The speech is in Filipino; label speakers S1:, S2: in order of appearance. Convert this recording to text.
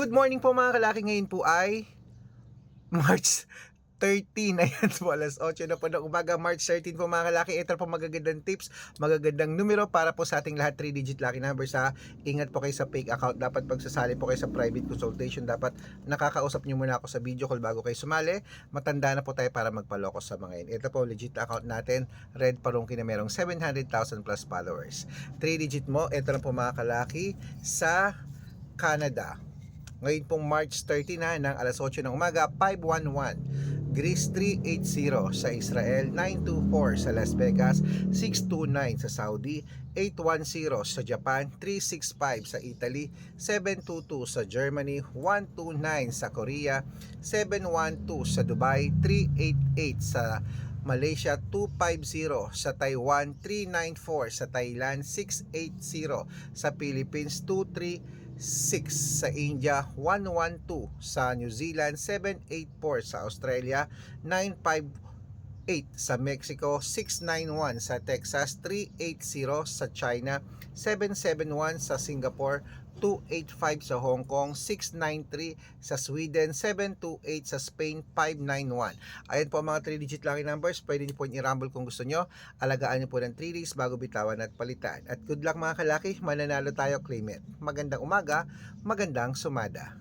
S1: Good morning po mga kalaki. Ngayon po ay March 13. Ayan po, alas 8 na po ng umaga. March 13 po mga kalaki. Ito po magagandang tips, magagandang numero para po sa ating lahat 3-digit lucky numbers ha. Ingat po kayo sa fake account. Dapat pagsasali po kayo sa private consultation, dapat nakakausap nyo muna ako sa video call bago kayo sumali. Matanda na po tayo para magpaloko sa mga yun. Ito po legit account natin. Red Parungki na merong 700,000 plus followers. 3-digit mo, ito lang po mga kalaki sa Canada. Ngayon pong March 30 na ng alas 8 ng umaga, 511. Greece 380 sa Israel, 924 sa Las Vegas, 629 sa Saudi, 810 sa Japan, 365 sa Italy, 722 sa Germany, 129 sa Korea, 712 sa Dubai, 388 sa Malaysia, 250 sa Taiwan, 394 sa Thailand, 680 sa Philippines, 236 sa India, 112 sa New Zealand, 784 sa Australia, 958 sa Mexico, 691 sa Texas, 380 sa China, 771 sa Singapore, 285 sa Hong Kong, 693 sa Sweden, 728 sa Spain, 591. Ayan po ang mga 3-digit lucky numbers. Pwede niyo po i-rumble kung gusto nyo. Alagaan niyo po ng 3 days bago bitawan at palitan. At good luck mga kalaki, mananalo tayo, claim it. Magandang umaga, magandang sumada.